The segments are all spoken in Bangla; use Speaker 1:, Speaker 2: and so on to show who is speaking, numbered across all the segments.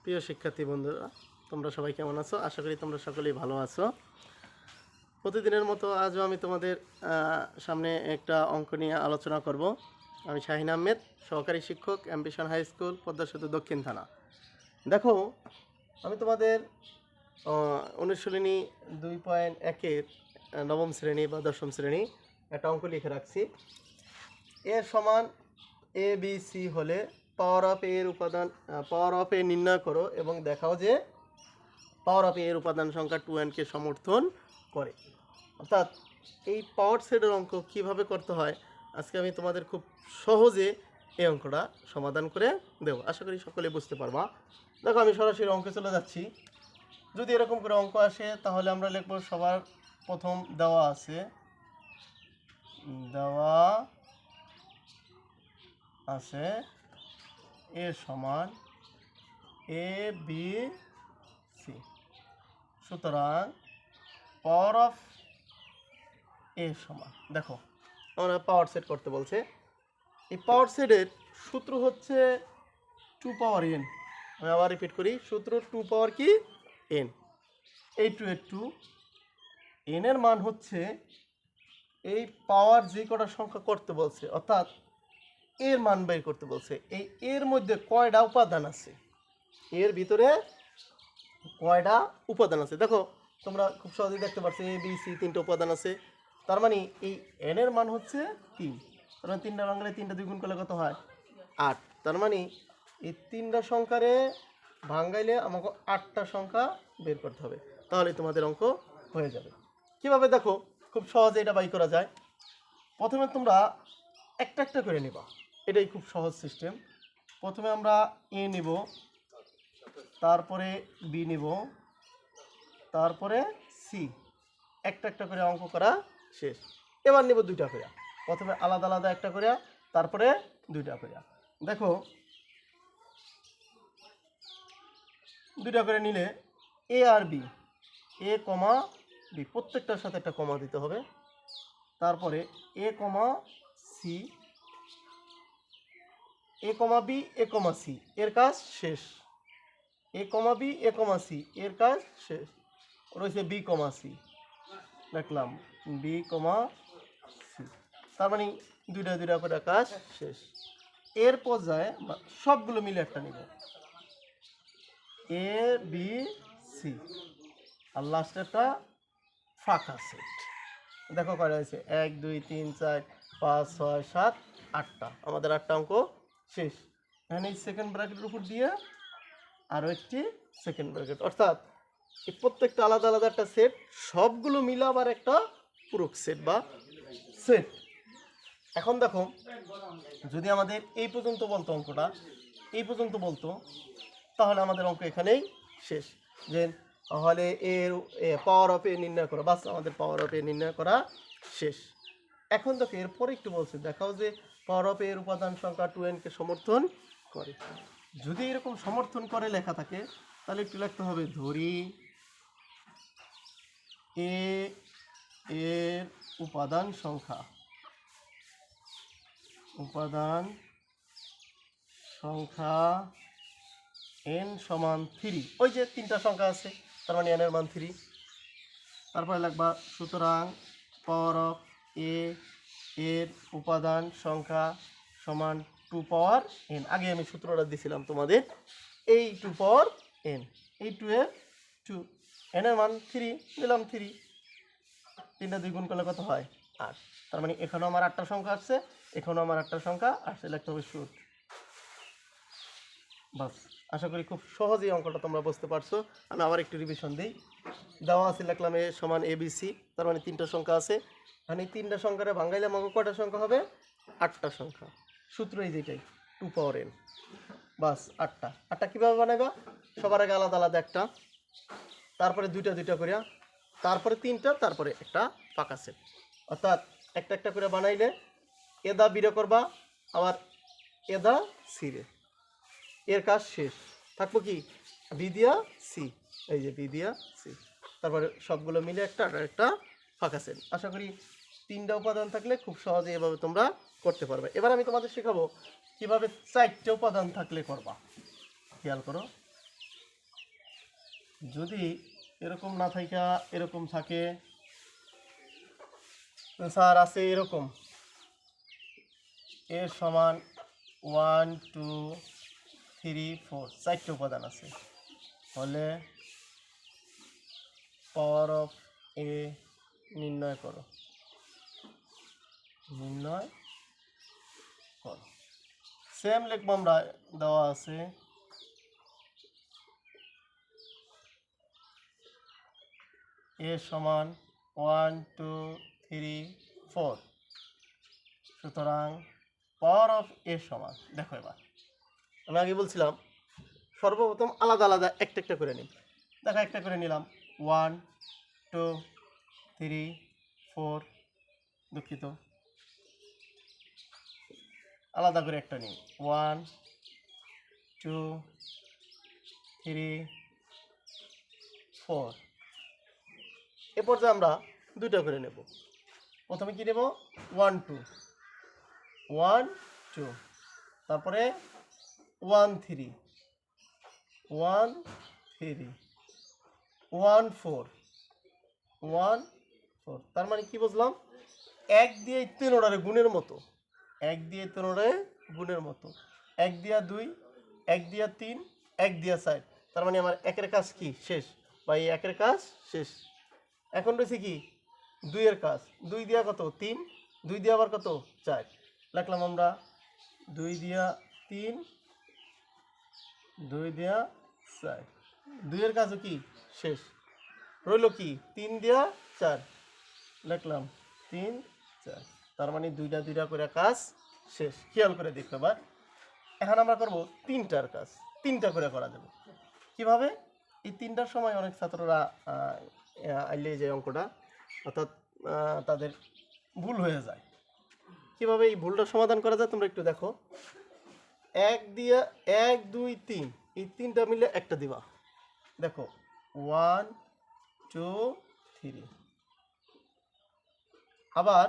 Speaker 1: প্রিয় শিক্ষার্থী বন্ধুরা, তোমরা সবাই কেমন আছো? আশা করি তোমরা সকলেই ভালো আছো। প্রতিদিনের মতো আজও আমি তোমাদের সামনে একটা অঙ্ক নিয়ে আলোচনা করব। আমি শাহিন আহমেদ, সহকারী শিক্ষক, অ্যাম্বিশন হাই স্কুল, পদ্মা সেতু দক্ষিণ থানা। দেখো, আমি তোমাদের অনুশীলনী 2.1-এর নবম শ্রেণী বা দশম শ্রেণী একটা অঙ্ক লিখে রাখছি। এ সমান এ বি সি হলে পাওয়ার অফ এর উপাদান পাওয়ার অফ এ নির্ণয় করো এবং দেখাও যে পাওয়ার অফ এর উপাদান সংখ্যা 2n-কে সমর্থন করে। অর্থাৎ এই পাওয়ার সেটের অঙ্ক কিভাবে করতে হয় আজকে আমি তোমাদের খুব সহজে এই অঙ্কটা সমাধান করে দেব। আশা করি সকলে বুঝতে পারবা। দেখো, আমি সরাসরি অঙ্কে চলে যাচ্ছি। যদি এরকম করে অঙ্ক আসে তাহলে আমরা লিখব সবার প্রথম দেওয়া আছে এ সমান এ বি সি। সুতরাং পাওয়ার অফ এ সমান, দেখো আমরা পাওয়ার সেট করতে বলছে। এই পাওয়ার সেটের সূত্র হচ্ছে 2 পাওয়ার n। আমি আবার রিপিট করি, সূত্র 2 পাওয়ার কি n। এই 2 এর 2 n এর মান হচ্ছে এই পাওয়ার যে কটা সংখ্যা করতে বলছে, অর্থাৎ এর মান বের করতে বলছে। এই এর মধ্যে কয়টা উপাদান আছে, এর ভিতরে কয়টা উপাদান আছে। দেখো, তোমরা খুব সহজেই দেখতে পাচ্ছ এ বি সি তিনটা উপাদান আছে। তার মানে এই এন এর মান হচ্ছে 3। তার মানে 3টা ভাঙলে 3টা 2 গুণ করলে কত হয়? 8। তার মানে এই 3টা সংখ্যারে ভাঙাইলে আমাকে 8টা সংখ্যা বের করতে হবে, তাহলে তোমাদের অঙ্ক হয়ে যাবে। কিভাবে? দেখো, খুব সহজে এটা বাই করা যায়। প্রথমে তোমরা একটা একটা করে নেবা, এটাই খুব সহজ সিস্টেম। প্রথমে আমরা এ নিব, তারপরে বি নিব, তারপরে সি। একটা একটা করে অঙ্ক করা শেষ। এবার নেব দুইটা করে, প্রথমে আলাদা আলাদা একটা করে, তারপরে দুইটা করে। দেখো, দুইটা করে নিলে এ আর বি, এ কমা বি, প্রত্যেকটার সাথে একটা কমা দিতে হবে। তারপরে এ কমা সি, এ কমা বি, এ কমা সি, এর কাজ শেষ। এ কমা বি, এ কমা সি, এর কাজ শেষ। রয়েছে বি কমা সি, দেখলাম বি কমা সি। তার মানে দুইটা দুইটা করে কাজ শেষ। এর পর্যায়ে সবগুলো মিলে একটা নিব, এ বি সি, আর লাস্টে একটা ফাঁকা সেট। দেখো কয়টা হয়েছে? 1 2 3 4 5 6 7 8টা। আমাদের 8টা অঙ্ক শেষ। এখানে এই সেকেন্ড ব্র্যাকেটের উপর দিয়ে আরও একটি সেকেন্ড ব্র্যাকেট, অর্থাৎ এই প্রত্যেকটা আলাদা আলাদা একটা সেট, সবগুলো মিলে আবার একটা পূরক সেট বা সেট। এখন দেখো, যদি আমাদের এই পর্যন্ত বলতো, অঙ্কটা এই পর্যন্ত বলতো, তাহলে আমাদের অঙ্ক এখানেই শেষ। যে তাহলে এর পাওয়ার অফ এ নির্ণয় করা, বাস আমাদের পাওয়ার অফ এ নির্ণয় করা শেষ। এখন দেখো এরপরে একটু বলছে, দেখাও যে পাওয়ার অফ এর উপাদান সংখ্যা 2n-কে সমর্থন করে। যদি এরকম সমর্থন করে লেখা থাকে তাহলে একটু লিখতে হবে, ধরি এ এর উপাদান সংখ্যা n সমান 3। ওই যে 3টা সংখ্যা আছে, তার মানে n এর মান 3। তারপরে লিখবা, সুতরাং পাওয়ার অফ এ এর উপাদান সংখ্যা সমান 2 পাওয়ার n। আগে আমি সূত্রটা দিয়েছিলাম তোমাদের, এই 2 পাওয়ার n, এই 2 এর 2, n এর মান 3 দিলাম 3। 3টা 2 গুণ করলে কত হয়? 8। তার মানে এখানেও আমার 8টা সংখ্যা আসছে, এখানেও আমার 8টা সংখ্যা আসছে। লিখতে হবে শুট। বাস, আশা করি খুব সহজেই অঙ্কটা তোমরা বুঝতে পারছো। আমি আবার একটু রিভিশন দিই। দেওয়া আছে, লিখলাম এ সমান এ বি সি, তার মানে 3টা সংখ্যা আছে। মানে 3টা সংখ্যারে ভাঙাইলে আমাকে কয়টা সংখ্যা হবে? 8টা সংখ্যা। সূত্র এই যেটাই, 2 পাওয়ার n। বাস, 8টা। 8টা কীভাবে বানাইবা? সবার আগে আলাদা আলাদা একটা, তারপরে দুইটা দুইটা করিয়া, তারপরে 3টা, তারপরে একটা ফাঁকা সেট। অর্থাৎ একটা একটা করে বানাইলে এদা বিরে করবা, আবার এদা সিরে, এর কাজ শেষ। থাকবো কি? বি দিয়া সি, এই যে বি দিয়া সি, তারপরে সবগুলো মিলে একটা একটা ফাঁকা সেট। আশা করি 3টা উপাদান থাকলে খুব সহজে এভাবে তোমরা করতে পারবে। এবার আমি তোমাদের শেখাবো কিভাবে 4টে উপাদান থাকলে করবা। খেয়াল করো, যদি এরকম না থাকা এরকম থাকে, স্যার আছে এরকম এর সমান 1 2 3 4 চারটে উপাদান আছে, হলে পাওয়ার অফ এ নির্ণয় করো। সেম লিখবো আমরা, দেওয়া আছে এ সমান 1 2 3 4, সুতরাং পাওয়ার অফ এ সমান, দেখো এবার আমি আগে বলছিলাম সর্বপ্রথম আলাদা আলাদা একটা একটা করে নিই। দেখো একটা করে নিলাম 1 2 3 4, দুঃখিত আলাদা করে একটা নিই 1 2 3 4। এ পর্যায়ে আমরা দুইটা করে নেব। প্রথমে কি নেব 1 2 1 2, তারপরে 1 3 1 3 1 4 1 4। তার মানে কি বুঝলাম, এক দিয়ে তিন অর্ডারে গুণের মতো, এক দিয়ে তিন অর্ডারে গুণের মতো, এক দিয়া 2 এক দিয়া 3 এক দিয়া 4। তার মানে আমার একের কাজ কি শেষ, বা এই একের কাজ শেষ। এখন রয়েছে কি 2 এর কাজ, 2 দিয়া কত 3, 2 দিয়া আবার কত 4, লিখলাম আমরা 2 দিয়া 3 2 দিয়া 4, 2 এর কাজও কি শেষ। রইল কি 3 দিয়া 4, লিখলাম 3 4। তার মানে দুইটা দুইটা করে কাজ শেষ। খেয়াল করে দেখতে এবার, এখন আমরা করব তিনটার কাজ, তিনটা করে করা যাবে কিভাবে। এই তিনটার সময় অনেক ছাত্ররা আইলে যে অঙ্কটা অর্থাৎ তাদের ভুল হয়ে যায়। কিভাবে এই ভুলটা সমাধান করা যায় তোমরা একটু দেখো। এক দিয়া 1 2 3, এই তিনটা মিলে একটা দিবা। দেখো 1 2 3, আবার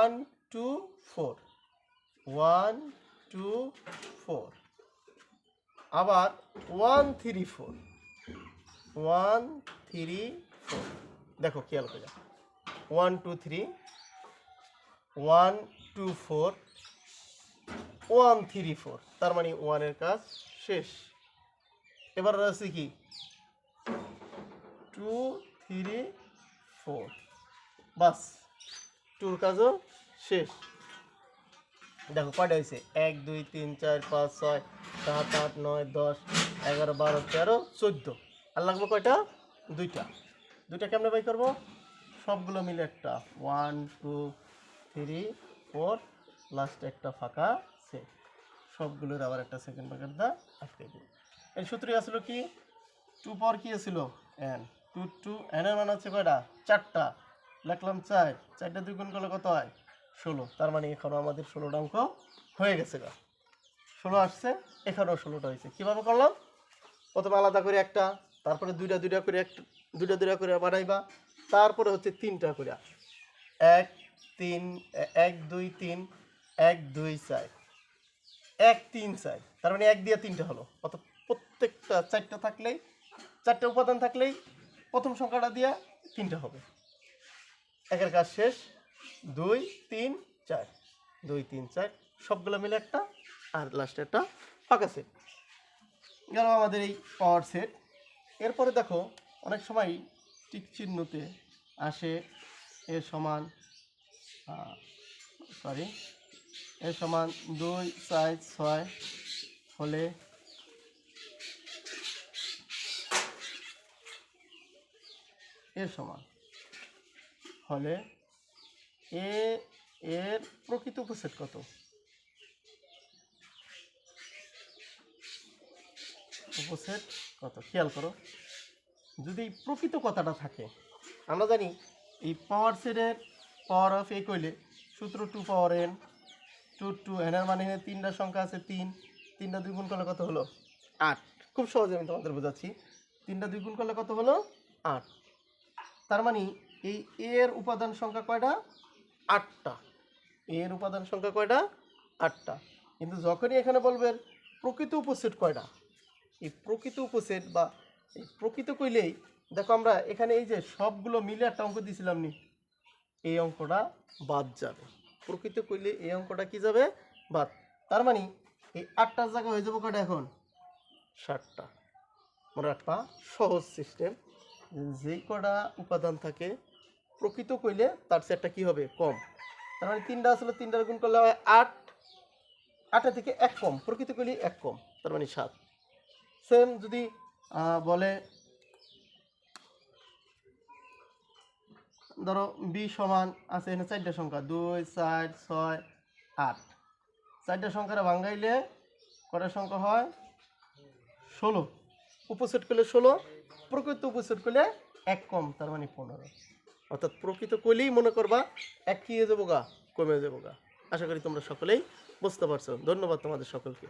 Speaker 1: 1 2 4 1 2 4, আবার 1 3 4 1 3 4। দেখো খেয়াল করে 1 2 3 1 2 4 1 3 4, তার মানে 1 এর কাজ শেষ। এবার আছে কি 2 3 4, বাস 2 কাজও শেষ। দেখো কয়টা হয়েছে 1 2 3 4 5 6 7 8 9 10 11 12 13 14, আর লাগবে কয়টা দুইটা। দুইটা কেমনে বাই করবো, সবগুলো মিলে একটা 1 2 3 4, লাস্টে একটা ফাঁকা সেট, সবগুলোর আবার একটা সেকেন্ড ব্র্যাকেট দা আটকে দিই। এই সূত্রই আসলো কি 2 পাওয়ার কি ছিল n, 2 2 n এর মান হচ্ছে কয়টা চারটা, লিখলাম 4, 4টা 2 গুণ করলে কত হয় 16। তার মানে এখানেও আমাদের 16টা অঙ্ক হয়ে গেছে গা, 16 আসছে, এখানেও 16টা হয়েছে। কীভাবে করলাম, প্রথমে আলাদা করে একটা, তারপরে দুইটা দুইটা করে একটা, দুইটা দুইটা করে বানাইবা, তারপরে হচ্ছে তিনটা করে 1 3 1 2 3 1 2 4 1 3 4, তার মানে 1 দিয়ে 3টা হলো। অত প্রত্যেকটা 4টা থাকলেই, 4টা উপাদান থাকলেই প্রথম সংখ্যাটা দিয়া 3টা হবে। একের কাজ শেষ, 2 3 4 2 3 4, সবগুলো মিলে একটা, আর লাস্টে একটা ফাঁকা সেট গেল আমাদের এই পাওয়ার সেট। এরপরে দেখো অনেক সময় টিক চিহ্নতে আসে এর সমান এর সমান 2 4 6 হলে এর সমান হলে এর প্রকৃত উপসেট কত, উপসেট কত খেয়াল করো। যদি প্রকৃত কথাটা থাকে, আমরা জানি এই পাওয়ার সেটের পাওয়ার অফ এ কইলে সূত্র 2 পাওয়ার n, 2 2 n এর মানে তিনটা সংখ্যা আছে 3, 3টা 2 গুণ করলে কত হলো 8। খুব সহজে আমি তোমাদের বোঝাচ্ছি, 3টা 2 গুণ করলে কত হলো 8। তার মানে এই এর উপাদান সংখ্যা কয়টা 8টা, এর উপাদান সংখ্যা কয়টা 8টা। কিন্তু যখনই এখানে বলবেন প্রকৃত উপসেট কয়টা, এই প্রকৃত উপসেট বা এই প্রকৃত কইলেই দেখো আমরা এখানে এই যে সবগুলো মিলে একটা অঙ্ক দিয়েছিলাম নি, এই অঙ্কটা বাদ যাবে। প্রকৃত কইলে এই অঙ্কটা কি যাবে? বাদ। তার মানে এই 8টার জায়গা হয়ে যাবো কটা এখন? 7টা। মনে রাখবা সহজ সিস্টেম, যেই কটা উপাদান থাকে প্রকৃত কইলে তার চেয়ে একটা কি হবে? কম। তার মানে 3টা আসলে 3টার গুণ করলে হয় 8, 8 থেকে 1 কম, প্রকৃত কইলে 1 কম, তার মানে 7। সেম যদি বলে ধরো বি সমান আছে এখানে 4টা সংখ্যা 2 4 6 8, 4টা সংখ্যাটা ভাঙাইলে কটা সংখ্যা হয়? 16। উপসেট করলে 16, প্রকৃত উপসেট করলে 1 কম, তার মানে 15। অর্থাৎ প্রকৃত করলেই মনে করবা 1 কি হয়ে যাবো গা? কমে যাবো গা। আশা করি তোমরা সকলেই বুঝতে পারছো। ধন্যবাদ তোমাদের সকলকে।